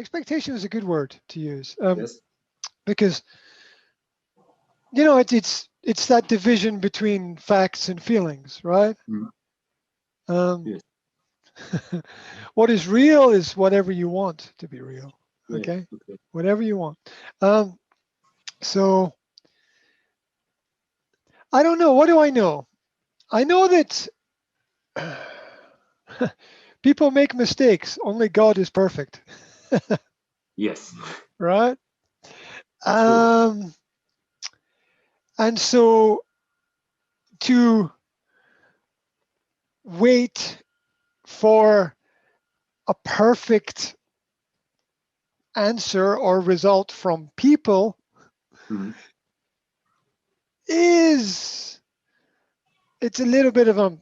expectation is a good word to use, Yes. because you know it's that division between facts and feelings, right? Yes. What is real is whatever you want to be real. Yeah. Okay, Okay. whatever you want. So I don't know. What do I know? I know that people make mistakes. Only God is perfect, Yes. right? True. And so to wait for a perfect answer or result from people it's a little bit of a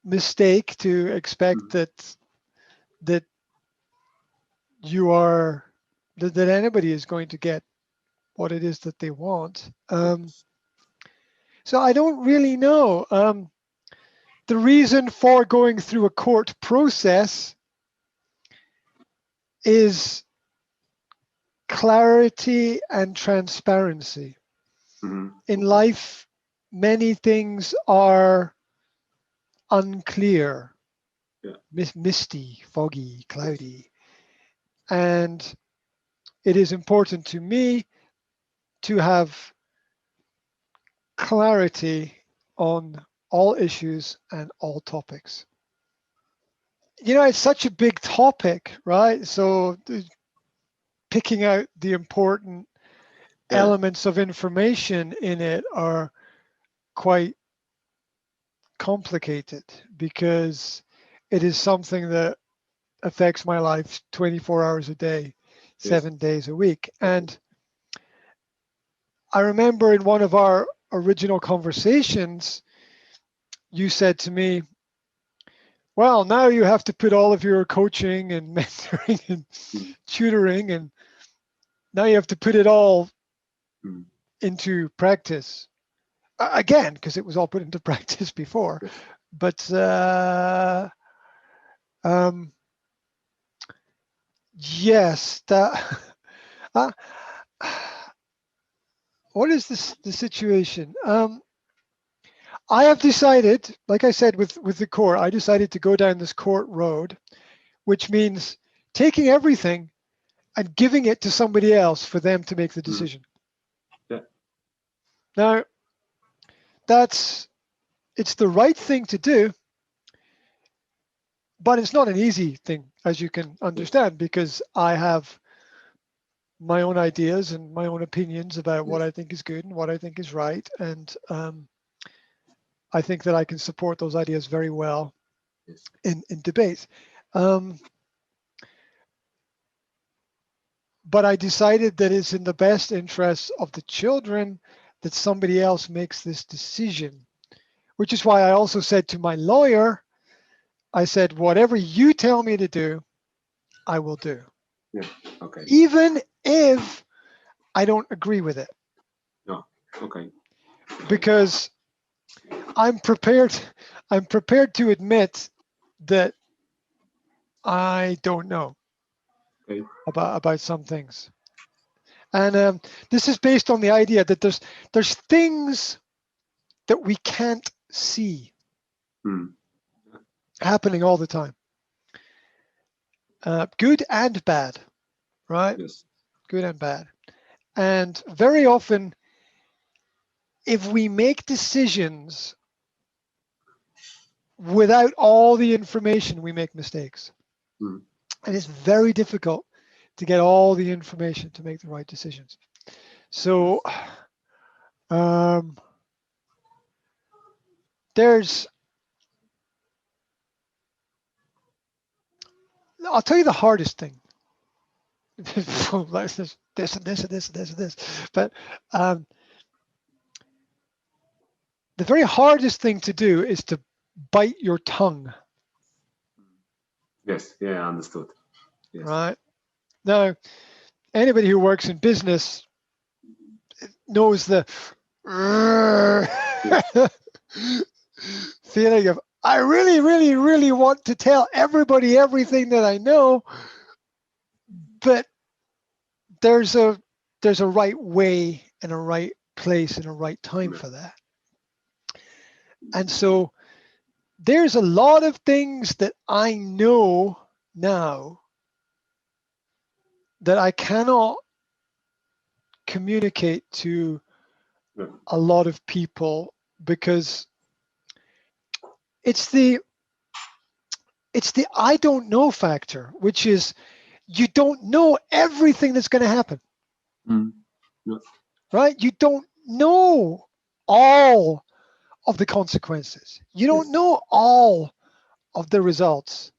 mistake to expect that you are that anybody is going to get what it is that they want. So I don't really know. The reason for going through a court process is clarity and transparency. In life, many things are unclear, misty, foggy, cloudy. And it is important to me to have clarity on all issues and all topics. You know, it's such a big topic, right? So picking out the important elements of information in it are quite complicated because it is something that affects my life 24 hours a day, 7 days a week. And I remember in one of our original conversations, you said to me, well, now you have to put all of your coaching and mentoring and tutoring, and now you have to put it all into practice. Again, because it was all put into practice before. But yes, what is the situation? I have decided, like I said with the court, I decided to go down this court road, which means taking everything and giving it to somebody else for them to make the decision. Now, it's the right thing to do, but it's not an easy thing, as you can understand, because I have my own ideas and my own opinions about what I think is good and what I think is right. And I think that I can support those ideas very well in debates. But I decided that it's in the best interest of the children that somebody else makes this decision, which is why I also said to my lawyer, I said, whatever you tell me to do, I will do. Yeah. Okay. Even if I don't agree with it. No. Okay. Because I'm prepared to admit that I don't know about some things. And this is based on the idea that there's things that we can't see happening all the time. Good and bad, right? Yes. Good and bad. And very often, if we make decisions without all the information, we make mistakes. And it's very difficult to get all the information to make the right decisions. So I'll tell you the hardest thing. This and this and this and this and this. But the very hardest thing to do is to bite your tongue. Yes. Yeah, understood. Yes. Right. Now, anybody who works in business knows the feeling of, I really, really, really want to tell everybody everything that I know, but there's a right way and a right place and a right time for that. And so there's a lot of things that I know now that I cannot communicate to a lot of people because it's the I don't know factor, which is you don't know everything that's going to happen. Right? You don't know all of the consequences. You don't know all of the results.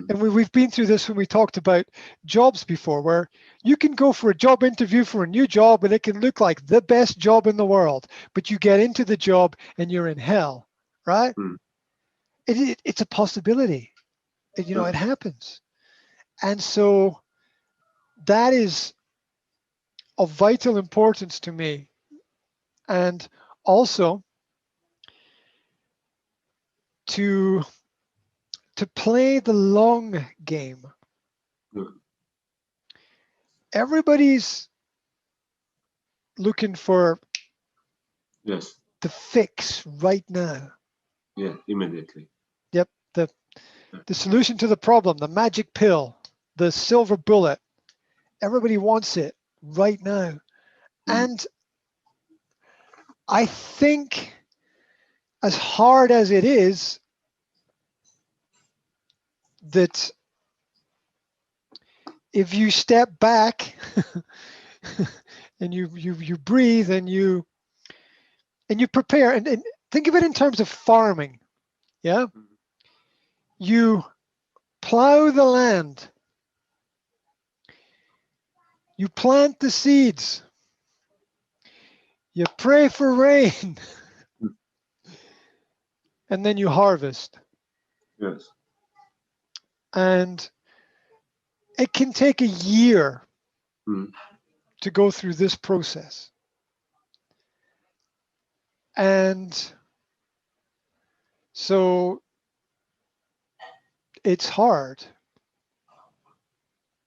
And we've been through this when we talked about jobs before, where you can go for a job interview for a new job and it can look like the best job in the world, but you get into the job and you're in hell, right? It's a possibility. It happens. And so that is of vital importance to me. And also to play the long game. Everybody's looking for the fix right now. Yeah, immediately. Yep, the solution to the problem, the magic pill, the silver bullet. Everybody wants it right now. And I think as hard as it is, that if you step back and you breathe and you prepare and think of it in terms of farming. Yeah. You plow the land. You plant the seeds. You pray for rain. And then you harvest. Yes. And it can take a year to go through this process. And so it's hard.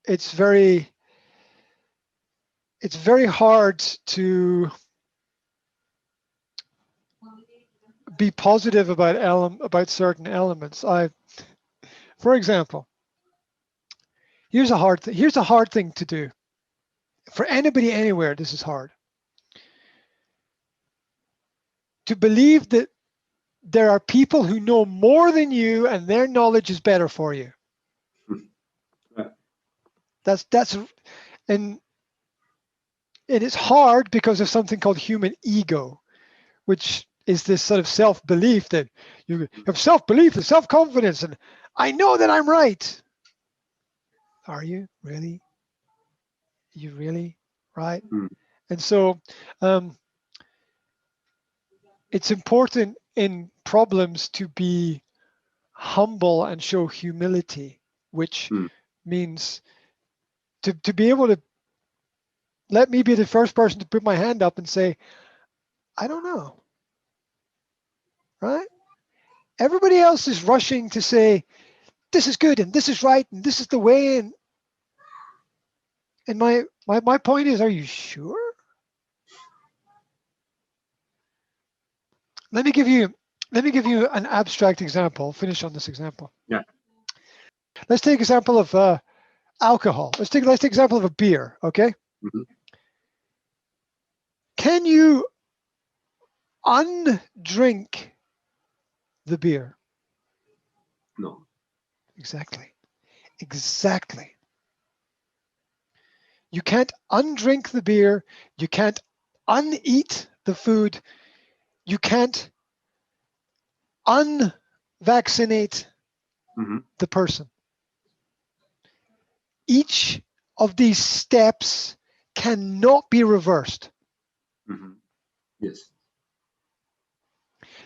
It's very hard to be positive about certain elements. For example, here's a hard thing to do. For anybody anywhere, this is hard. To believe that there are people who know more than you and their knowledge is better for you. That's and it's hard because of something called human ego, which is this sort of self-belief that you have self-belief and self-confidence and I know that I'm right. Are you really? You really? Right? And so it's important in problems to be humble and show humility, which means to be able to let me be the first person to put my hand up and say, I don't know. Right? Everybody else is rushing to say, this is good and this is right and this is the way. And my point is, are you sure? Let me give you an abstract example. I'll finish on this example. Yeah. Let's take example of alcohol. Let's take example of a beer. Okay. Can you undrink the beer? No. Exactly. You can't undrink the beer. You can't uneat the food. You can't unvaccinate the person. Each of these steps cannot be reversed. Yes.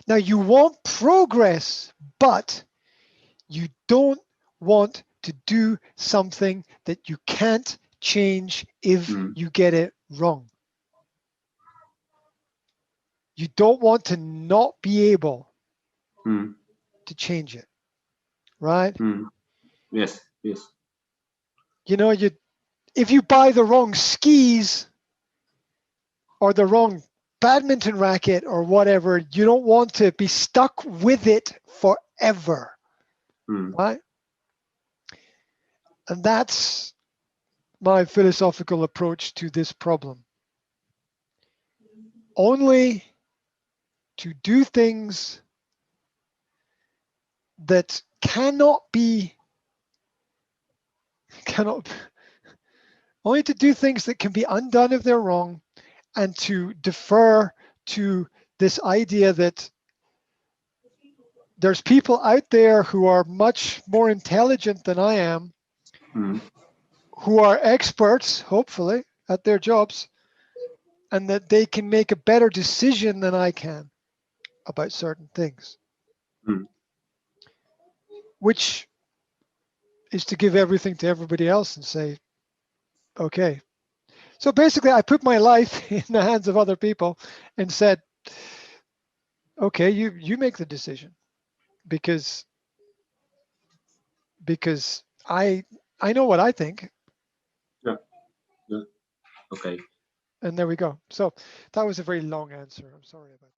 Now you want progress, but you don't want to do something that you can't change if you get it wrong. You don't want to not be able to change it, right? Yes. You know, if you buy the wrong skis or the wrong badminton racket or whatever, you don't want to be stuck with it forever, right? And that's my philosophical approach to this problem. Only to do things that only to do things that can be undone if they're wrong, and to defer to this idea that there's people out there who are much more intelligent than I am, who are experts, hopefully, at their jobs, and that they can make a better decision than I can about certain things, which is to give everything to everybody else and say, okay. So basically, I put my life in the hands of other people and said, okay, you make the decision, because I know what I think. Yeah. Yeah. Okay. And there we go. So that was a very long answer. I'm sorry about that.